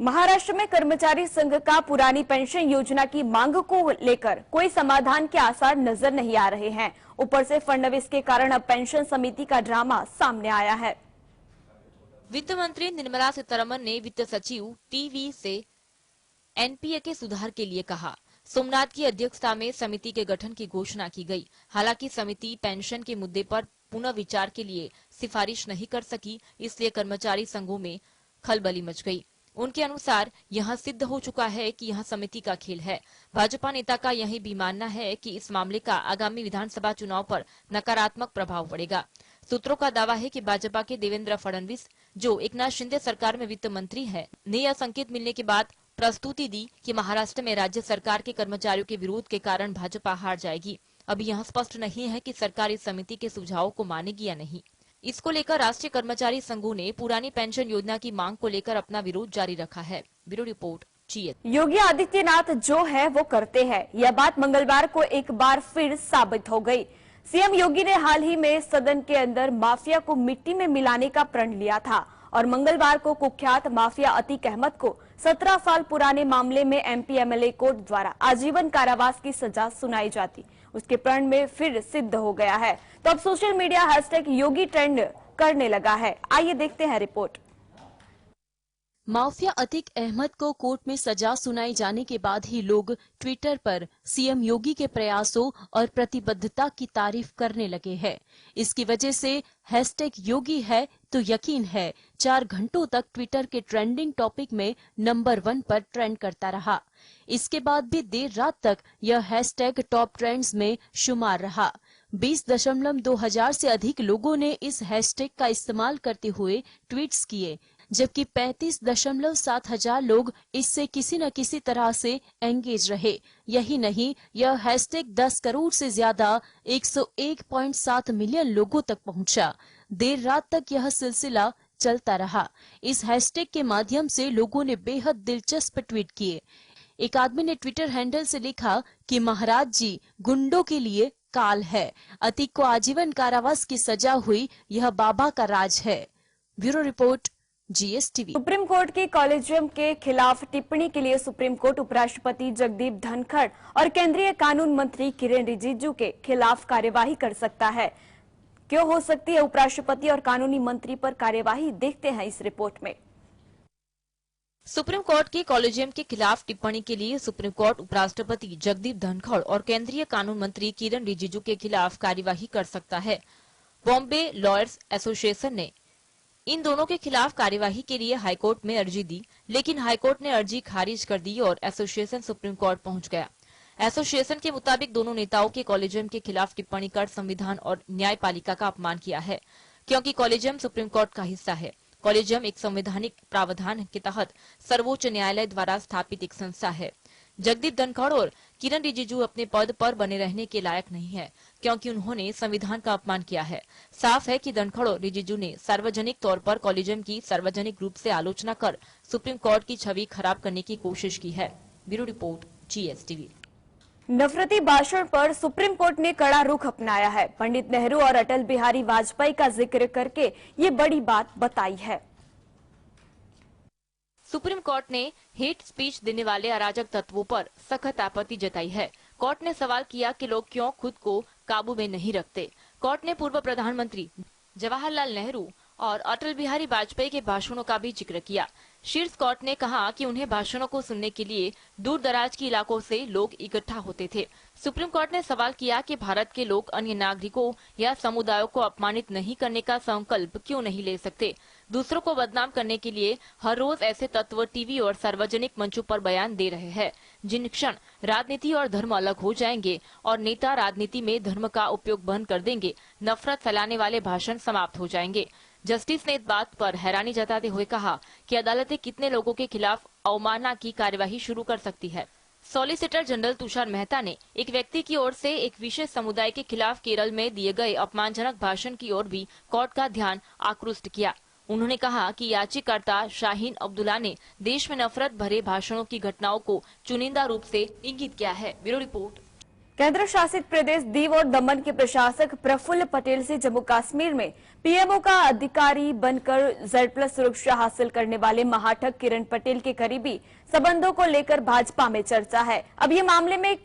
महाराष्ट्र में कर्मचारी संघ का पुरानी पेंशन योजना की मांग को लेकर कोई समाधान के आसार नजर नहीं आ रहे हैं। ऊपर से फडणवीस के कारण अब पेंशन समिति का ड्रामा सामने आया है। वित्त मंत्री निर्मला सीतारमण ने वित्त सचिव टीवी से एनपीए के सुधार के लिए कहा। सोमनाथ की अध्यक्षता में समिति के गठन की घोषणा की गई। हालांकि समिति पेंशन के मुद्दे पर पुनः विचार के लिए सिफारिश नहीं कर सकी, इसलिए कर्मचारी संघों में खलबली मच गई। उनके अनुसार यह सिद्ध हो चुका है कि यह समिति का खेल है। भाजपा नेता का यही भी मानना है कि इस मामले का आगामी विधानसभा चुनाव पर नकारात्मक प्रभाव पड़ेगा। सूत्रों का दावा है कि भाजपा के देवेंद्र फडणवीस, जो एकनाथ शिंदे सरकार में वित्त मंत्री है, ने यह संकेत मिलने के बाद प्रस्तुति दी कि महाराष्ट्र में राज्य सरकार के कर्मचारियों के विरोध के कारण भाजपा हार जाएगी। अभी यह स्पष्ट नहीं है कि सरकार इस समिति के सुझावों को मानेगी या नहीं। इसको लेकर राष्ट्रीय कर्मचारी संघों ने पुरानी पेंशन योजना की मांग को लेकर अपना विरोध जारी रखा है। Bureau report GS। Yogi Adityanath जो है वो करते हैं, यह बात मंगलवार को एक बार फिर साबित हो गई। सीएम योगी ने हाल ही में सदन के अंदर माफिया को मिट्टी में मिलाने का प्रण लिया था और मंगलवार को कुख्यात माफिया अतीक अहमद को 17 साल पुराने मामले में MP MLA कोर्ट द्वारा आजीवन कारावास की सजा सुनाई जाती, उसके प्रण में फिर सिद्ध हो गया है। तो अब सोशल मीडिया #योगी ट्रेंड करने लगा है। आइए देखते हैं रिपोर्ट। माफिया अतीक अहमद को कोर्ट में सजा सुनाई जाने के बाद ही लोग ट्विटर पर सीएम योगी के प्रयासों और प्रतिबद्धता की तारीफ करने लगे हैं। इसकी वजह से #योगी है तो यकीन है 4 घंटों तक ट्विटर के ट्रेंडिंग टॉपिक में नंबर 1 पर ट्रेंड करता रहा। इसके बाद भी देर रात तक यह हैशटैग टॉप ट्रेंड्स में शुमार रहा। 20.2 हजार से अधिक लोगों ने इस हैशटैग का इस्तेमाल करते हुए ट्वीट्स किए, जबकि 35.7 हजार लोग इससे किसी न किसी तरह से एंगेज रहे। यही नहीं, यह हैशटैग 10 करोड़ से ज्यादा 101.7 मिलियन लोगों तक पहुंचा। देर रात तक यह सिलसिला चलता रहा। इस हैशटैग के माध्यम से लोगों ने बेहद दिलचस्प ट्वीट किए। एक आदमी ने ट्विटर हैंडल से लिखा कि महाराज जी गुंडों के लिए काल है, अतीक को आजीवन कारावास की सजा हुई, यह बाबा का राज है। Bureau report GS TV। Supreme court के कॉलेजियम के खिलाफ टिप्पणी के लिए सुप्रीम कोर्ट उपराष्ट्रपति जगदीप धनखड़ और केंद्रीय कानून मंत्री किरेन रिजिजू के खिलाफ कार्यवाही कर सकता है। क्यों हो सकती है उपराष्ट्रपति और कानूनी मंत्री पर कार्यवाही, देखते हैं इस रिपोर्ट में। सुप्रीम कोर्ट के कॉलेजियम के खिलाफ टिप्पणी के लिए सुप्रीम कोर्ट उपराष्ट्रपति जगदीप धनखड़ और केंद्रीय कानून मंत्री किरेन रिजिजू के खिलाफ कार्यवाही कर सकता है। बॉम्बे लॉयर्स एसोसिएशन ने इन दोनों के खिलाफ कार्यवाही के लिए हाईकोर्ट में अर्जी दी, लेकिन हाईकोर्ट ने अर्जी खारिज कर दी और एसोसिएशन सुप्रीम कोर्ट पहुंच गया। एसोसिएशन के मुताबिक दोनों नेताओं के कॉलेजियम के खिलाफ टिप्पणी कर संविधान और न्यायपालिका का अपमान किया है, क्योंकि कॉलेजियम सुप्रीम कोर्ट का हिस्सा है। कॉलेजियम एक संवैधानिक प्रावधान के तहत सर्वोच्च न्यायालय द्वारा स्थापित एक संस्था है। जगदीप धनखड़ और किरेन रिजिजू अपने पद पर बने रहने के लायक नहीं है, क्योंकि उन्होंने संविधान का अपमान किया है। साफ है कि धनखड़ और रिजिजू ने सार्वजनिक तौर पर कॉलेजियम की सार्वजनिक रूप से आलोचना कर सुप्रीम कोर्ट की छवि खराब करने की कोशिश की है। Bureau report GS TV। नफरती भाषण पर सुप्रीम कोर्ट ने कड़ा रुख अपनाया है। पंडित नेहरू और अटल बिहारी वाजपेयी का जिक्र करके ये बड़ी बात बताई है। सुप्रीम कोर्ट ने हेट स्पीच देने वाले अराजक तत्वों पर सख्त आपत्ति जताई है। कोर्ट ने सवाल किया कि लोग क्यों खुद को काबू में नहीं रखते। कोर्ट ने पूर्व प्रधानमंत्री जवाहरलाल नेहरू और अटल बिहारी वाजपेयी के भाषणों का भी जिक्र किया। शीर्ष कोर्ट ने कहा कि उन्हें भाषणों को सुनने के लिए दूर दराज के इलाकों से लोग इकट्ठा होते थे। सुप्रीम कोर्ट ने सवाल किया कि भारत के लोग अन्य नागरिकों या समुदायों को अपमानित नहीं करने का संकल्प क्यों नहीं ले सकते। दूसरों को बदनाम करने के लिए हर रोज ऐसे तत्व टीवी और सार्वजनिक मंचों पर बयान दे रहे हैं। जिन क्षण राजनीति और धर्म अलग हो जाएंगे और नेता राजनीति में धर्म का उपयोग बंद कर देंगे, नफरत फैलाने वाले भाषण समाप्त हो जाएंगे। जस्टिस ने इस बात पर हैरानी जताते हुए कहा कि अदालतें कितने लोगों के खिलाफ अवमानना की कार्यवाही शुरू कर सकती है। सॉलिसिटर जनरल तुषार मेहता ने एक व्यक्ति की ओर से एक विशेष समुदाय के खिलाफ केरल में दिए गए अपमानजनक भाषण की ओर भी कोर्ट का ध्यान आकृष्ट किया। उन्होंने कहा कि याचिकाकर्ता शाहीन अब्दुल्ला ने देश में नफरत भरे भाषणों की घटनाओं को चुनिंदा रूप से इंगित किया है। ब्यूरो रिपोर्ट केंद्र शासित प्रदेश दीव और दमन के प्रशासक प्रफुल्ल पटेल से जम्मू कश्मीर में पीएमओ का अधिकारी बनकर Z+ सुरक्षा हासिल करने वाले महाठग किरण पटेल के करीबी संबंधों को लेकर भाजपा में चर्चा है। अब ये मामले में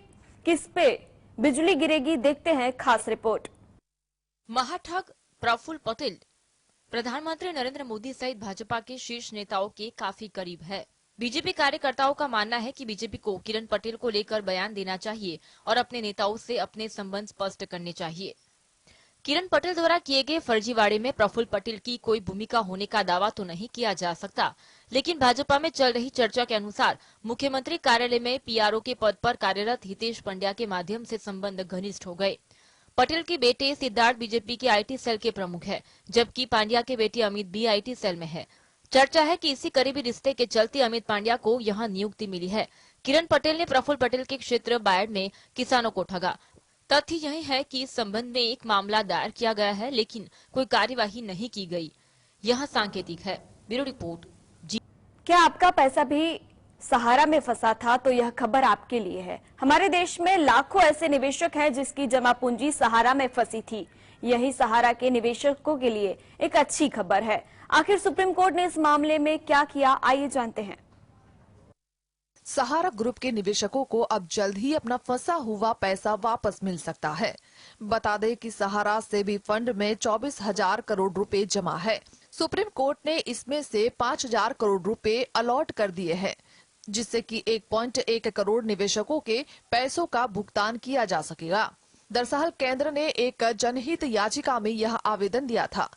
किस पे बिजली गिरेगी, देखते हैं खास रिपोर्ट। महाठग प्रफुल्ल पटेल प्रधानमंत्री नरेंद्र मोदी सहित भाजपा के शीर्ष नेताओं के काफी करीब है। बीजेपी कार्यकर्ताओं का मानना है कि बीजेपी को किरण पटेल को लेकर बयान देना चाहिए और अपने नेताओं से अपने संबंध स्पष्ट करने चाहिए। किरण पटेल द्वारा किए गए फर्जीवाड़े में प्रफुल्ल पटेल की कोई भूमिका होने का दावा तो नहीं किया जा सकता, लेकिन भाजपा में चल रही चर्चा के अनुसार मुख्यमंत्री कार्यालय में पीआरओ के पद पर कार्यरत हितेश पंड्या के माध्यम से संबंध घनिष्ठ हो गए। पटेल के बेटे सिद्धार्थ बीजेपी के आईटी सेल के प्रमुख है, जबकि पांड्या के बेटे अमित भी आईटी सेल में है। चर्चा है कि इसी करीबी रिश्ते के चलते अमित पांड्या को यहां नियुक्ति मिली है। किरण पटेल ने प्रफुल्ल पटेल के क्षेत्र बायड में किसानों को ठगा। तथ्य यही है कि इस संबंध में एक मामला दायर किया गया है, लेकिन कोई कार्यवाही नहीं की गई। यह सांकेतिक है। ब्यूरो रिपोर्ट जी। क्या आपका पैसा भी सहारा में फंसा था? तो यह खबर आपके लिए है। हमारे देश में लाखों ऐसे निवेशक हैं जिसकी जमा पूंजी सहारा में फंसी थी। यही सहारा के निवेशकों के लिए एक अच्छी खबर है। आखिर सुप्रीम कोर्ट ने इस मामले में क्या किया, आइए जानते हैं। सहारा ग्रुप के निवेशकों को अब जल्द ही अपना फंसा हुआ पैसा वापस मिल सकता है। बता दें कि सहारा सेबी फंड में 24,000 करोड़ रुपए जमा है। सुप्रीम कोर्ट ने इसमें से 5,000 करोड़ रुपए अलॉट कर दिए हैं, जिससे कि 1.1 करोड़ निवेशकों के पैसों का भुगतान किया जा सकेगा। दरअसल केंद्र ने एक जनहित याचिका में यह आवेदन दिया था,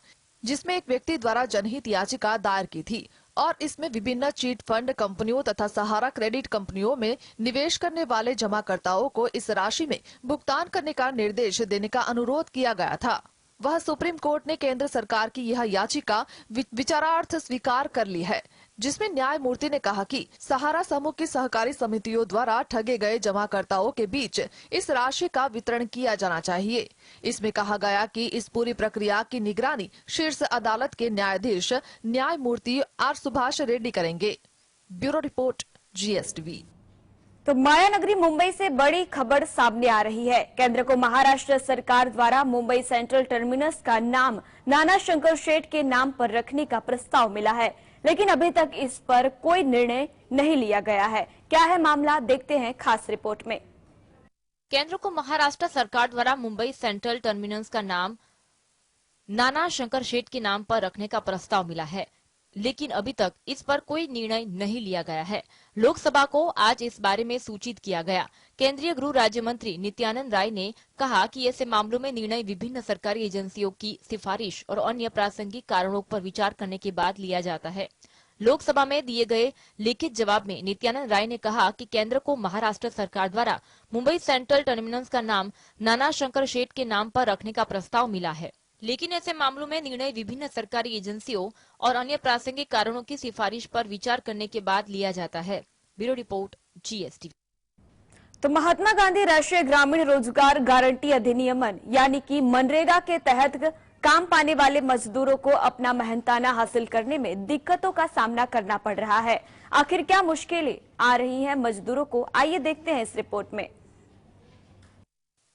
जिसमें एक व्यक्ति द्वारा जनहित याचिका दायर की थी और इसमें विभिन्न चीट फंड कंपनियों तथा सहारा क्रेडिट कंपनियों में निवेश करने वाले जमाकर्ताओं को इस राशि में भुगतान करने का निर्देश देने का अनुरोध किया गया था। वह सुप्रीम कोर्ट ने केंद्र सरकार की यह याचिका विचारार्थ स्वीकार कर ली है, जिसमें न्यायमूर्ति ने कहा कि सहारा समूह की सहकारी समितियों द्वारा ठगे गए जमाकर्ताओं के बीच इस राशि का वितरण किया जाना चाहिए। इसमें कहा गया कि इस पूरी प्रक्रिया की निगरानी शीर्ष अदालत के न्यायाधीश न्यायमूर्ति आर सुभाष रेड्डी करेंगे। Bureau report GSTV। तो मायानगरी मुंबई से बड़ी खबर सामने आ रही है। केंद्र को महाराष्ट्र सरकार द्वारा मुंबई सेंट्रल टर्मिनस का नाम नाना शंकर शेठ के नाम पर रखने का प्रस्ताव मिला है, लेकिन अभी तक इस पर कोई निर्णय नहीं लिया गया है। क्या है मामला, देखते हैं खास रिपोर्ट में। केंद्र को महाराष्ट्र सरकार द्वारा मुंबई सेंट्रल टर्मिनस का नाम नाना शंकर शेठ के नाम पर रखने का प्रस्ताव मिला है, लेकिन अभी तक इस पर कोई निर्णय नहीं लिया गया है। लोकसभा को आज इस बारे में सूचित किया गया। केंद्रीय गृह राज्य मंत्री नित्यानंद राय ने कहा कि ऐसे मामलों में निर्णय विभिन्न सरकारी एजेंसियों की सिफारिश और अन्य प्रासंगिक कारणों पर विचार करने के बाद लिया जाता है। लोकसभा में दिए गए लिखित जवाब में नित्यानंद राय ने कहा कि केंद्र को महाराष्ट्र सरकार द्वारा मुंबई सेंट्रल टर्मिनस का नाम नाना शंकर शेठ के नाम पर रखने का प्रस्ताव मिला है, लेकिन ऐसे मामलों में निर्णय विभिन्न सरकारी एजेंसियों और अन्य प्रासंगिक कारणों की सिफारिश पर विचार करने के बाद लिया जाता है। Bureau report GSTV। तो महात्मा गांधी राष्ट्रीय ग्रामीण रोजगार गारंटी अधिनियमन यानी कि मनरेगा के तहत काम पाने वाले मजदूरों को अपना मेहनताना हासिल करने में दिक्कतों का सामना करना पड़ रहा है। आखिर क्या मुश्किलें आ रही हैं मजदूरों को, आइए देखते हैं इस रिपोर्ट में।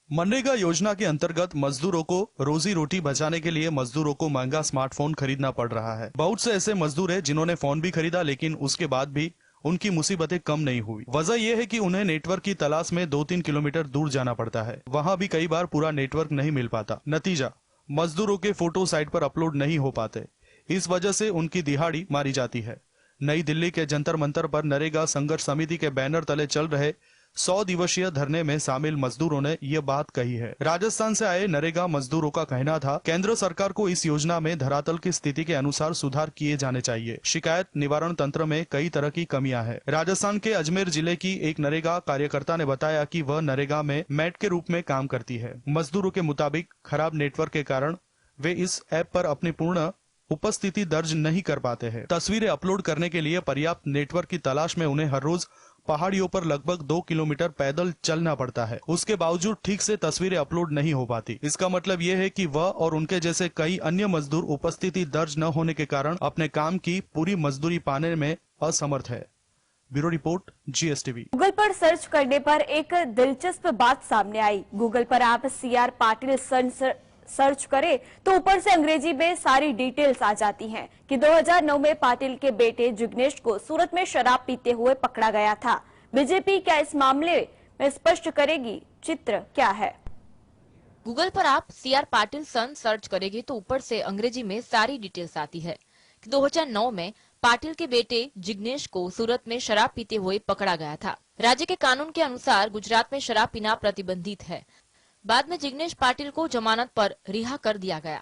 मनरेगा योजना के अंतर्गत मजदूरों को रोजी रोटी बचाने के लिए मजदूरों को महंगा स्मार्टफोन खरीदना पड़ रहा है। बहुत से ऐसे मजदूर हैं जिन्होंने फोन भी खरीदा, लेकिन उसके बाद भी उनकी मुसीबतें कम नहीं हुई। वजह यह है कि उन्हें नेटवर्क की तलाश में 2-3 किलोमीटर दूर जाना पड़ता है। वहां भी कई बार पूरा नेटवर्क नहीं मिल पाता। नतीजा, मजदूरों के फोटो साइट पर अपलोड नहीं हो पाते। इस वजह से उनकी दिहाड़ी मारी जाती है। नई दिल्ली के जंतर मंतर पर नरेगा संघर्ष समिति के बैनर तले चल रहे 100 दिवसीय धरने में शामिल मजदूरों ने ये बात कही है। राजस्थान से आए नरेगा मजदूरों का कहना था, केंद्र सरकार को इस योजना में धरातल की स्थिति के अनुसार सुधार किए जाने चाहिए। शिकायत निवारण तंत्र में कई तरह की कमियां हैं। राजस्थान के अजमेर जिले की एक नरेगा कार्यकर्ता ने बताया कि वह नरेगा में मैट के रूप में काम करती है। मजदूरों के मुताबिक खराब नेटवर्क के कारण वे इस ऐप पर अपनी पूर्ण उपस्थिति दर्ज नहीं कर पाते हैं। तस्वीरें अपलोड करने के लिए पर्याप्त नेटवर्क की तलाश में उन्हें हर रोज पहाड़ियों पर लगभग 2 किलोमीटर पैदल चलना पड़ता है। उसके बावजूद ठीक से तस्वीरें अपलोड नहीं हो पाती। इसका मतलब यह है कि वह और उनके जैसे कई अन्य मजदूर उपस्थिति दर्ज न होने के कारण अपने काम की पूरी मजदूरी पाने में असमर्थ है। Bureau report GSTV। गूगल पर सर्च करने पर एक दिलचस्प बात सामने आई। गूगल पर आप CR पाटिल सन सर्च करें तो ऊपर से अंग्रेजी में सारी डिटेल्स आ जाती हैं कि 2009 में पाटिल के बेटे जिग्नेश को सूरत में शराब पीते हुए पकड़ा गया था। बीजेपी क्या इस मामले में स्पष्ट करेगी? चित्र क्या है? गूगल पर आप CR पाटिल सन सर्च करेंगे तो ऊपर से अंग्रेजी में सारी डिटेल्स आती है कि 2009 में पाटिल के बेटे जिग्नेश को सूरत में शराब पीते हुए पकड़ा गया था। राज्य के कानून के अनुसार गुजरात में शराब पीना प्रतिबंधित है। बाद में जिग्नेश पाटिल को जमानत पर रिहा कर दिया गया।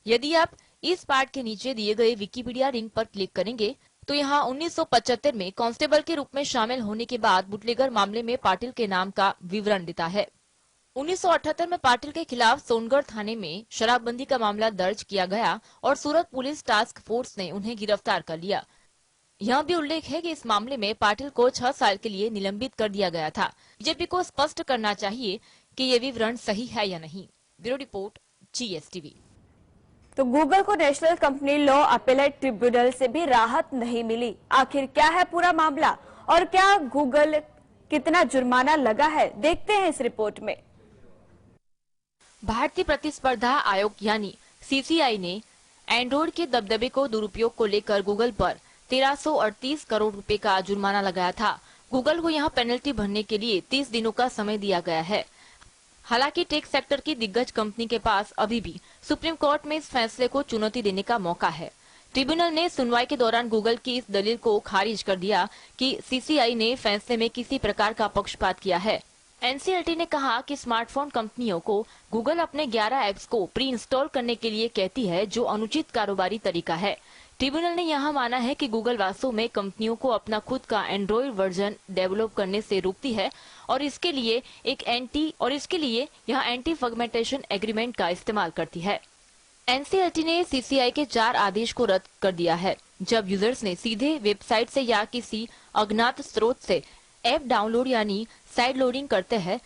यदि आप इस पार्ट के नीचे दिए गए विकिपीडिया लिंक पर क्लिक करेंगे तो यहाँ 1975 में कांस्टेबल के रूप में शामिल होने के बाद बुटलेगर मामले में पाटिल के नाम का विवरण देता है। 1978 में पाटिल के खिलाफ सोनगढ़ थाने में शराबबंदी का मामला दर्ज किया गया और सूरत पुलिस टास्क फोर्स ने उन्हें गिरफ्तार कर लिया। यह भी उल्लेख है कि इस मामले में पाटिल को 6 साल के लिए निलंबित कर दिया गया था। बीजेपी को स्पष्ट करना चाहिए कि ये विवरण सही है या नहीं। Bureau report GSTV। तो गूगल को national company law appellate tribunal से भी राहत नहीं मिली। आखिर क्या है पूरा मामला और क्या गूगल कितना जुर्माना लगा है, देखते हैं इस रिपोर्ट में। भारतीय प्रतिस्पर्धा आयोग यानी CCI ने एंड्रॉइड के दबदबे को दुरुपयोग को लेकर गूगल पर 1338 करोड़ रुपए का जुर्माना लगाया था। गूगल को यहां पेनल्टी भरने के लिए 30 दिनों का समय दिया गया है। हालांकि टेक सेक्टर की दिग्गज कंपनी के पास अभी भी सुप्रीम कोर्ट में इस फैसले को चुनौती देने का मौका है। ट्रिब्यूनल ने सुनवाई के दौरान गूगल की इस दलील को खारिज कर दिया कि CCI ने फैसले में किसी प्रकार का पक्षपात किया है। NCLT ने कहा कि स्मार्टफोन कंपनियों को गूगल अपने 11 ऐप्स को प्री इंस्टॉल करने के लिए कहती है, जो अनुचित कारोबारी तरीका है। ट्रिब्यूनल ने यहाँ माना है कि गूगल वास्तव में कंपनियों को अपना खुद का एंड्रॉइड वर्जन डेवलप करने से रोकती है और इसके लिए यह एंटी फ्रेगमेंटेशन एग्रीमेंट का इस्तेमाल करती है। NCLT ने CCI के 4 आदेश को रद्द कर दिया है। जब यूजर्स ने सीधे वेबसाइट से या किसी अज्ञात स्रोत से ऐप डाउनलोड यानी साइड लोडिंग करते हैं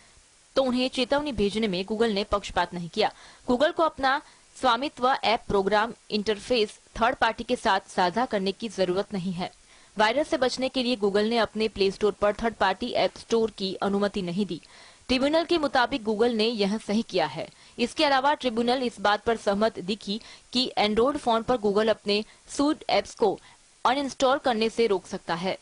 तो उन्हें चेतावनी भेजने में गूगल ने पक्षपात नहीं किया। गूगल को अपना स्वामित्व app program interface third party के साथ साझा करने की जरूरत नहीं है। वायरस से बचने के लिए गूगल ने अपने प्ले स्टोर पर थर्ड पार्टी ऐप स्टोर की अनुमति नहीं दी। ट्रिब्यूनल के मुताबिक गूगल ने यह सही किया है। इसके अलावा ट्रिब्यूनल इस बात पर सहमत दिखी कि एंड्रॉइड फोन पर गूगल अपने सूट ऐप्स को अनइंस्टॉल करने से रोक सकता है।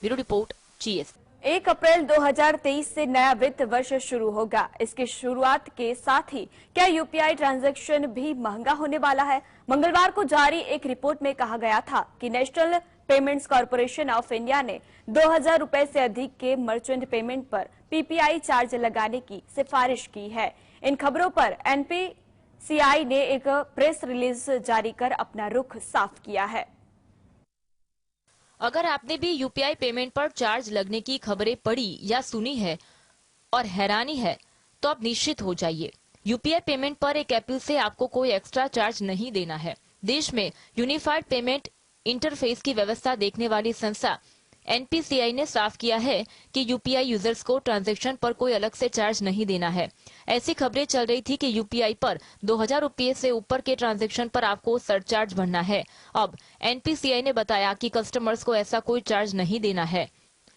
Bureau report GS। 1 अप्रैल 2023 से नया वित्त वर्ष शुरू होगा। इसकी शुरुआत के साथ ही क्या UPI ट्रांजैक्शन भी महंगा होने वाला है? मंगलवार को जारी एक रिपोर्ट में कहा गया था कि national payments corporation of India ने 2000 रुपए से अधिक के मर्चेंट पेमेंट पर PPI चार्ज लगाने की सिफारिश की है। इन खबरों पर NPCI ने एक प्रेस रिलीज जारी कर अपना रुख साफ किया है। अगर आपने भी UPI पेमेंट पर चार्ज लगने की खबरें पढ़ी या सुनी है और हैरानी है तो अब निश्चित हो जाइए। UPI पेमेंट पर 1 अप्रैल से आपको कोई एक्स्ट्रा चार्ज नहीं देना है। देश में यूनिफाइड पेमेंट इंटरफेस की व्यवस्था देखने वाली संस्था NPCI ने साफ किया है कि UPI यूजर्स को ट्रांजैक्शन पर कोई अलग से चार्ज नहीं देना है। ऐसी खबरें चल रही थी कि UPI पर 2000 रुपये से ऊपर के ट्रांजैक्शन पर आपको सरचार्ज भरना है। अब NPCI ने बताया कि कस्टमर्स को ऐसा कोई चार्ज नहीं देना है।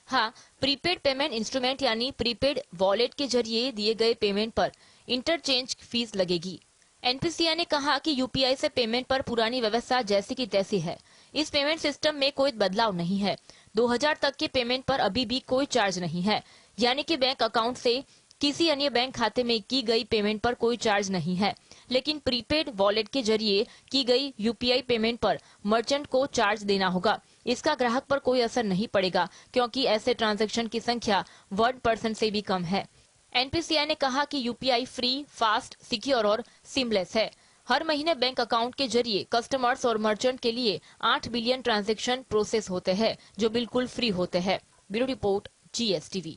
हाँ, प्रीपेड पेमेंट इंस्ट्रूमेंट यानी प्रीपेड वॉलेट के जरिए दिए गए पेमेंट पर इंटरचेंज फीस लगेगी। NPCI ने कहा कि UPI से पेमेंट पर पुरानी व्यवस्था जैसी की तैसी है। इस पेमेंट सिस्टम में कोई बदलाव नहीं है। 2000 तक के पेमेंट पर अभी भी कोई चार्ज नहीं है, यानी कि बैंक अकाउंट से किसी अन्य बैंक खाते में की गई पेमेंट पर कोई चार्ज नहीं है। लेकिन प्रीपेड वॉलेट के जरिए की गई UPI पेमेंट पर मर्चेंट को चार्ज देना होगा। इसका ग्राहक पर कोई असर नहीं पड़ेगा क्योंकि ऐसे ट्रांजैक्शन की संख्या 1% से भी कम है। NPCI ने कहा कि UPI फ्री, फास्ट, सिक्योर और सीमलेस है। हर महीने बैंक अकाउंट के जरिए कस्टमर्स और मर्चेंट के लिए 8 बिलियन ट्रांजैक्शन प्रोसेस होते हैं जो बिल्कुल फ्री होते हैं। Bureau report GSTV।